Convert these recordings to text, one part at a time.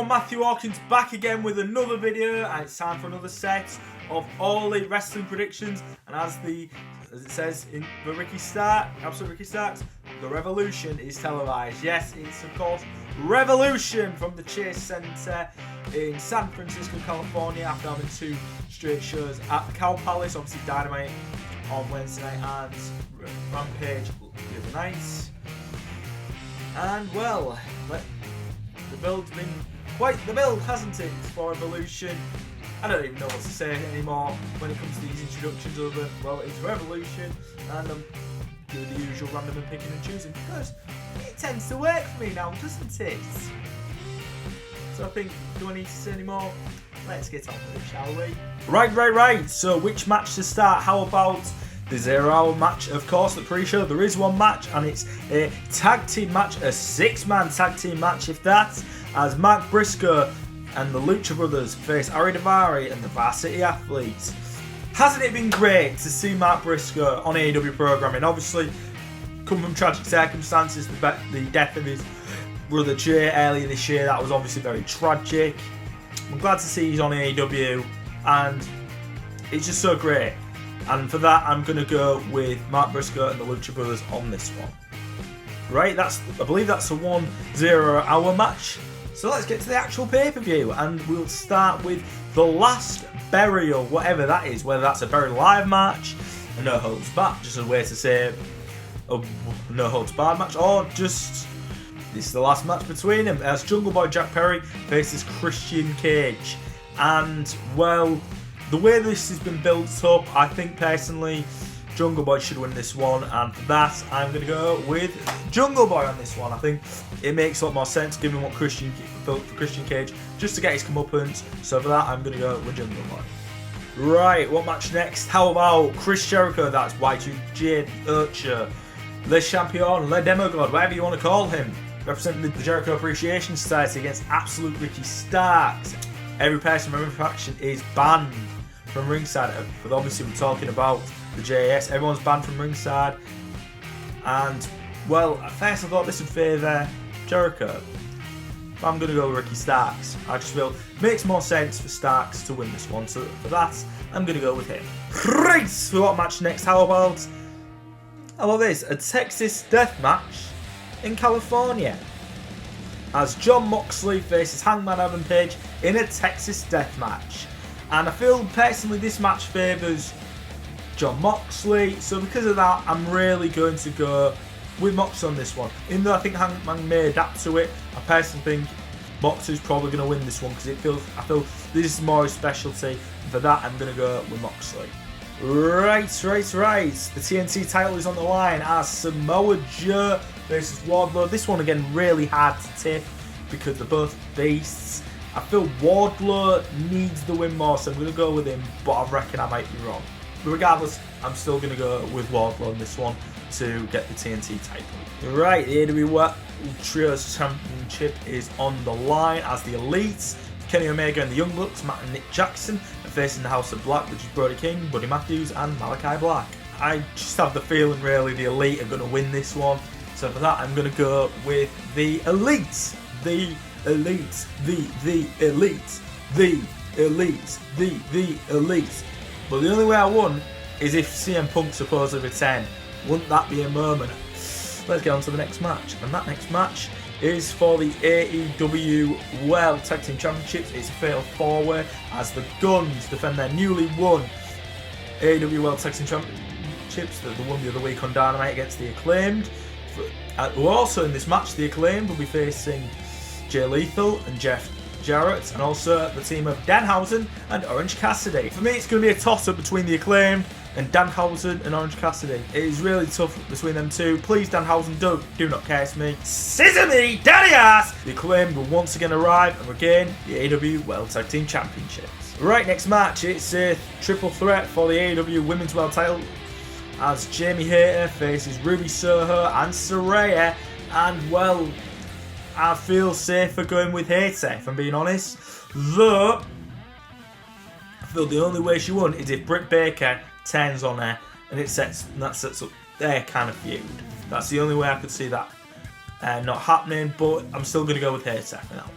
Matthew Hawkins back again with another video, and it's time for another set of All Elite Wrestling predictions. And as it says in the Absolute Ricky Starks, the Revolution is televised. Yes, it's of course Revolution from the Chase Center in San Francisco, California, after having 2 straight shows at the Cow Palace. Obviously Dynamite on Wednesday night and Rampage the other night. And well, the build's been quite the build, hasn't it, for Revolution? I don't even know what to say anymore when it comes to these introductions other than, well, it's Revolution, and I'm doing the usual random and picking and choosing because it tends to work for me now, doesn't it? So I think, do I need to say any more? Let's get on with it, shall we? Right. So which match to start? How about the 0 Hour match? Of course, the pre-show, there is one match, and it's a tag team match, a 6-man tag team match, if that, as Mark Briscoe and the Lucha Brothers face Ari Daivari and the Varsity Athletes. Hasn't it been great to see Mark Briscoe on AEW programming? Obviously, come from tragic circumstances, the death of his brother Jay earlier this year. That was obviously very tragic. I'm glad to see he's on AEW, and it's just so great. And for that, I'm going to go with Mark Briscoe and the Lucha Brothers on this one. Right, I believe that's a 1-0 hour match. So let's get to the actual pay-per-view, and we'll start with the last burial, whatever that is, whether that's a buried alive match, a no holds barred, just a way to say a no holds barred match, or just this is the last match between them as Jungle Boy Jack Perry faces Christian Cage. And well, the way this has been built up, I think personally Jungle Boy should win this one, and for that I'm going to go with Jungle Boy on this one. I think it makes a lot more sense given what Christian built for Christian Cage, just to get his comeuppance. So for that I'm going to go with Jungle Boy. Right, what match next? How about Chris Jericho, that's Y2J, the Archer, Le Champion, Le Demogod, whatever you want to call him, representing the Jericho Appreciation Society against Absolute Ricky Starks. Every person from every faction is banned from ringside, but obviously we're talking about the JAS. Everyone's banned from ringside, and well, at first I thought this would favour Jericho, but I'm going to go with Ricky Starks. I just feel it makes more sense for Starks to win this one, so for that I'm going to go with him. Right, so what match next? How about this? A Texas death match in California, as Jon Moxley faces Hangman Adam Page in a Texas death match. And I feel personally this match favours Jon Moxley, so because of that I'm really going to go with Moxley on this one. Even though I think Hangman may adapt to it, I personally think Moxley's probably going to win this one because I feel this is more his specialty. And for that I'm going to go with Moxley. Right. The TNT title is on the line as Samoa Joe versus Wardlow. This one again really hard to tip because they're both beasts. I feel Wardlow needs the win more, so I'm going to go with him, but I reckon I might be wrong. But regardless, I'm still going to go with Wardlow on this one to get the TNT title. Right, the AEW World Trios Championship is on the line as the Elites, Kenny Omega and the Young Bucks, Matt and Nick Jackson, are facing the House of Black, which is Brody King, Buddy Matthews and Malachi Black. I just have the feeling really the Elite are going to win this one, so for that I'm going to go with the Elites. The Elites, the Elites, the Elites, the Elites. But the only way I won is if CM Punk supposedly returned. Wouldn't that be a moment? Let's get on to the next match. And that next match is for the AEW World Tag Team Championships. It's a fatal 4-way as the Guns defend their newly won AEW World Tag Team Championships that they won the other week on Dynamite against the Acclaimed. Who also in this match, the Acclaimed will be facing Jay Lethal and Jeff Jarrett, and also the team of Danhausen and Orange Cassidy. For me, it's going to be a toss-up between the Acclaimed and Danhausen and Orange Cassidy. It is really tough between them two. Please, Danhausen, do not curse me. Scissor me, daddy ass! The Acclaimed will once again arrive and regain the AEW World Tag Team Championships. Right, next match, it's a triple threat for the AEW Women's World title as Jamie Hayter faces Ruby Soho and Saraya, and well, I feel safer going with Hayter, if I'm being honest. Though, I feel the only way she won is if Britt Baker turns on her and that sets up their kind of feud. That's the only way I could see that not happening, but I'm still going to go with Hayter for now.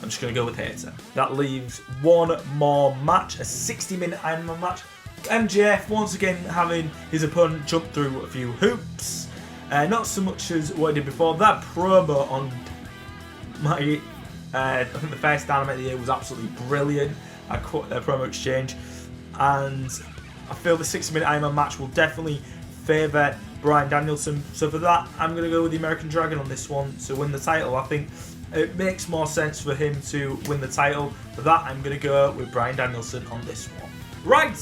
I'm just going to go with Hater. That leaves one more match, a 60-minute Iron Man match. MJF once again having his opponent jump through a few hoops. Not so much as what he did before. That promo on I think the first Dynamite of the year was absolutely brilliant. I cut their promo exchange, and I feel the 60-minute Iron Man match will definitely favour Bryan Danielson. So for that, I'm going to go with the American Dragon on this one to win the title. I think it makes more sense for him to win the title. For that, I'm going to go with Bryan Danielson on this one. Right.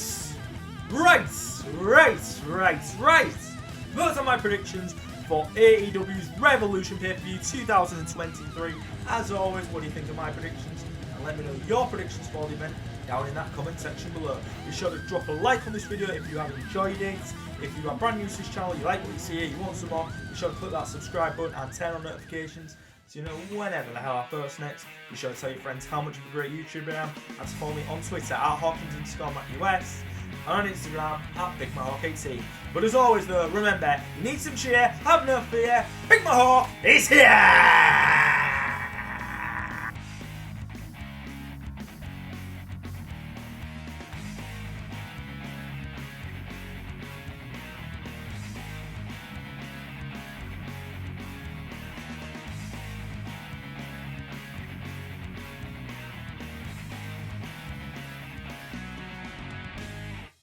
Those are my predictions for AEW's Revolution pay-per-view 2023. As always, what do you think of my predictions? And let me know your predictions for the event down in that comment section below. Be sure to drop a like on this video if you have enjoyed it. If you are brand new to this channel, you like what you see here, you want some more, be sure to click that subscribe button and turn on notifications so you know whenever the hell I post next. Be sure to tell your friends how much of a great YouTuber I am, and to follow me on Twitter at Hawkins_MacUS, and on Instagram at BigMahawk18. But as always though, remember, you need some cheer, have no fear, Big Mahawk is here!